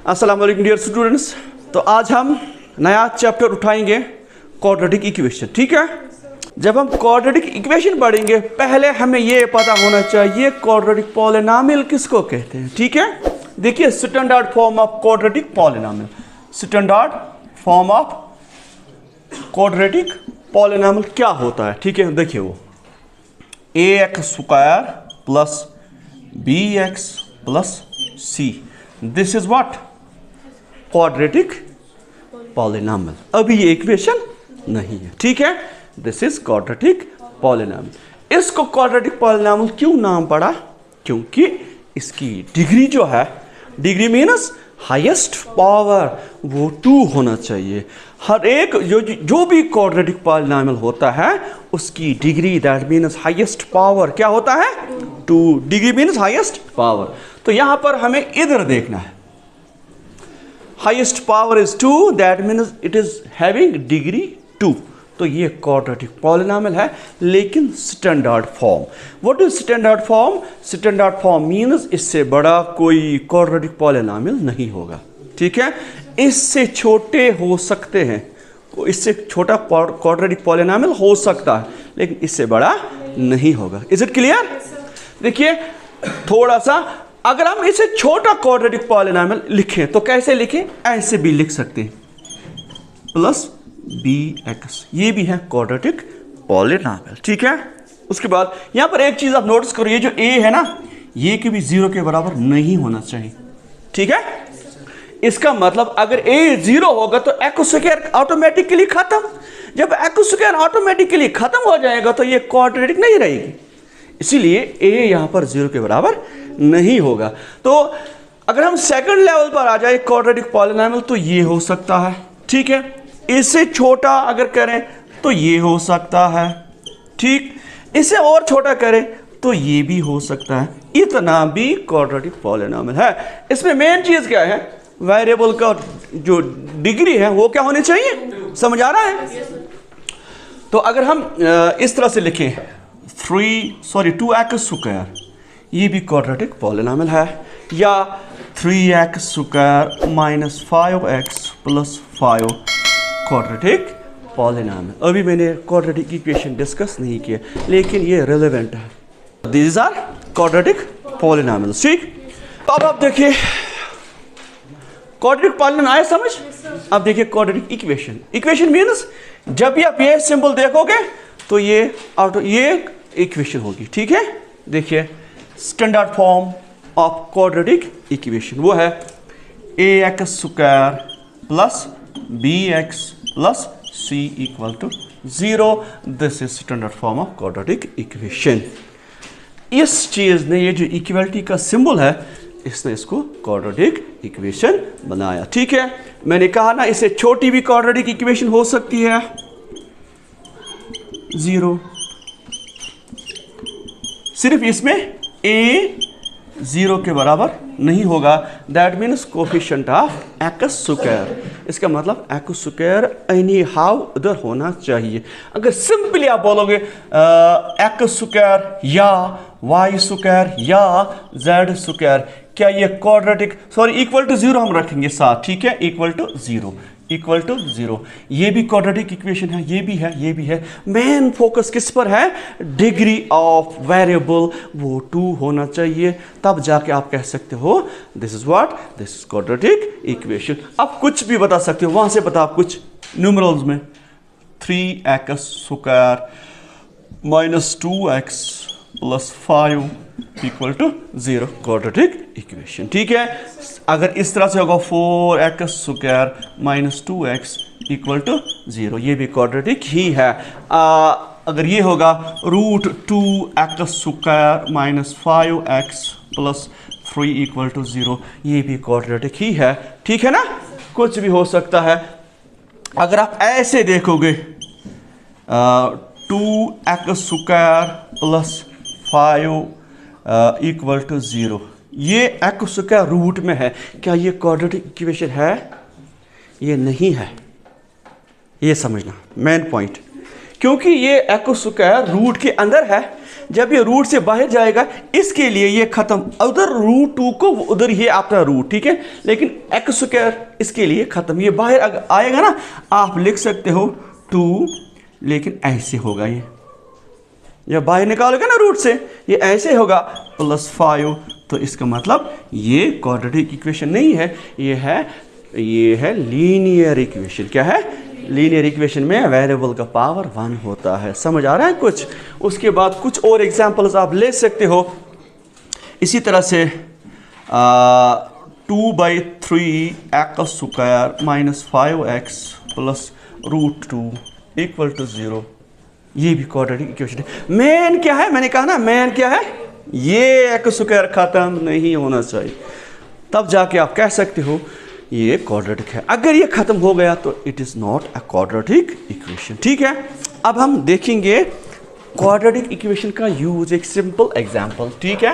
अस्सलाम वालेकुम dear students. तो आज हम नया चैप्टर उठाएंगे क्वाड्रेटिक इक्वेशन। ठीक है, जब हम क्वाड्रेटिक इक्वेशन पढ़ेंगे पहले हमें ये पता होना चाहिए क्वाड्रेटिक पॉलिनॉमियल किसको कहते हैं। ठीक है, देखिए standard form of quadratic polynomial, standard form of quadratic polynomial क्या होता है। ठीक है, देखिए वो ax² plus bx plus c, this is what quadratic polynomial. अभी ये इक्वेशन नहीं है। ठीक है, दिस इज क्वाड्रेटिक पॉलिनॉमियल। इसको क्वाड्रेटिक पॉलिनॉमियल क्यों नाम पड़ा? क्योंकि इसकी डिग्री जो है, डिग्री मीन्स हाईएस्ट पावर, वो 2 होना चाहिए। हर एक जो भी क्वाड्रेटिक पॉलिनॉमियल होता है उसकी degree, that means highest power क्या होता है? 2। Degree means highest power. तो यहां पर हमें इधर देखना है, highest power is 2, that means it is having degree 2। तो ये क्वाड्रेटिक पॉलिनॉमियल है, लेकिन standard form. What is standard form? Standard form means इससे बड़ा कोई क्वाड्रेटिक पॉलिनॉमियल नहीं होगा। ठीक है, इससे छोटे हो सकते हैं, इससे छोटा क्वाड्रेटिक पॉलिनॉमियल हो सकता है, लेकिन इससे बड़ा नहीं होगा। Is it clear? देखिए थोड़ा सा, अगर हम इसे छोटा क्वाड्रेटिक पॉलिनॉमियल लिखें तो कैसे लिखें? ऐसे भी लिख सकते हैं, प्लस bx, ये भी है क्वाड्रेटिक पॉलिनॉमियल। ठीक है, उसके बाद यहां पर एक चीज आप नोटिस करो, ये जो a है ना, ये कभी 0 के बराबर नहीं होना चाहिए। ठीक है, इसका मतलब अगर a 0 होगा तो x² ऑटोमेटिकली खत्म। जब x² ऑटोमेटिकली खत्म हो जाएगा तो ये क्वाड्रेटिक नहीं रहेगी, इसीलिए a यहां पर 0 के बराबर नहीं होगा। तो अगर हम सेकंड लेवल पर आ जाए क्वाड्रेटिक पॉलिनॉमियल तो ये हो सकता है। ठीक है, इससे छोटा अगर करें तो ये हो सकता है। ठीक, इससे और छोटा करें तो ये भी हो सकता है। इतना भी क्वाड्रेटिक पॉलिनॉमियल है। इसमें मेन चीज क्या है? वेरिएबल का जो डिग्री है वो क्या होनी चाहिए? समझ आ रहा है? तो अगर हम इस तरह से लिखें 2x², ये भी क्वाड्रेटिक पॉलिनॉमियल है, या 3x² minus 5x plus 5 quadratic polynomial. अभी मैंने क्वाड्रेटिक इक्वेशन डिस्कस नहीं किया, लेकिन ये रिलेवेंट है। These are quadratic polynomials. ठीक, तो अब आप देखिए क्वाड्रेटिक पॉलिनॉमियल आया समझ? अब देखिए क्वाड्रेटिक इक्वेशन। इक्वेशन मीन्स जब भी आप ये सिंबल देखोगे तो ये इक्वेशन होगी। ठीक है, देखिए standard form of quadratic equation वो है ax² plus bx plus c equal to 0। This is standard form of quadratic equation. इस चीज ने, ये जो इक्वलिटी का सिंबल है, इसने इसको क्वाड्रेटिक इक्वेशन बनाया। ठीक है, मैंने कहा ना इससे छोटी भी क्वाड्रेटिक इक्वेशन हो सकती है, 0। सिर्फ इसमें a 0 के बराबर नहीं होगा, that means coefficient of x²। इसका मतलब x² एनी हाउ उधर होना चाहिए। अगर सिंपली आप बोलोगे x² या y² या z², क्या ये क्वाड्रेटिक, इक्वल टू 0 हम रखेंगे साथ। ठीक है, इक्वल टू 0, ये भी क्वाड्रेटिक इक्वेशन है, ये भी है, ये भी है। मेन फोकस किस पर है? डिग्री ऑफ वेरिएबल वो 2 होना चाहिए, तब जाके आप कह सकते हो this is what, this is quadratic equation. आप कुछ भी बता सकते हो, वहां से बता कुछ न्यूमेरल्स में, 3x² minus 2x plus 5 equal to 0, quadratic equation. ठीक है, अगर इस तरह से होगा 4x² minus 2x equal to 0, ये भी क्वाड्रेटिक ही है। अगर ये होगा √2x² minus 5x plus 3 equal to 0, ये भी क्वाड्रेटिक ही है। ठीक है ना, कुछ भी हो सकता है। अगर आप ऐसे देखोगे 2x² प्लस 5 इक्वल टू 0, ये x² रूट में है, क्या ये क्वाड्रेटिक इक्वेशन है? ये नहीं है, ये समझना मेन पॉइंट। क्योंकि ये x² रूट के अंदर है, जब ये रूट से बाहर जाएगा इसके लिए ये खत्म, उधर रूट 2 को उधर ये आपका रूट, ठीक है। लेकिन एक्स स्क्वायर इसके लिए खत्म, ये बाहर अगर आएगा ना आप लिख सकते हो 2, लेकिन ऐसे होगा ये जब बाहर निकालोगे ना रूट से ये ऐसे होगा +5। तो इसका मतलब ये क्वाड्रेटिक इक्वेशन नहीं है, ये है लीनियर इक्वेशन। क्या है? लीनियर इक्वेशन में वेरिएबल का पावर 1 होता है। समझ आ रहा है कुछ? उसके बाद कुछ और एग्जांपल्स आप ले सकते हो इसी तरह से 2/3x² - 5x + √2 = 0। ये भी क्वाड्रेटिक इक्वेशन है। मेन क्या है? मैंने कहा ना मेन क्या है? ये x² खत्म नहीं होना चाहिए, तब जाके आप कह सकते हो ये क्वाड्रेटिक है। अगर ये खत्म हो गया तो it is not a quadratic equation, ठीक है। अब हम देखेंगे क्वाड्रेटिक इक्वेशन का यूज, एक सिंपल एग्जांपल, ठीक है।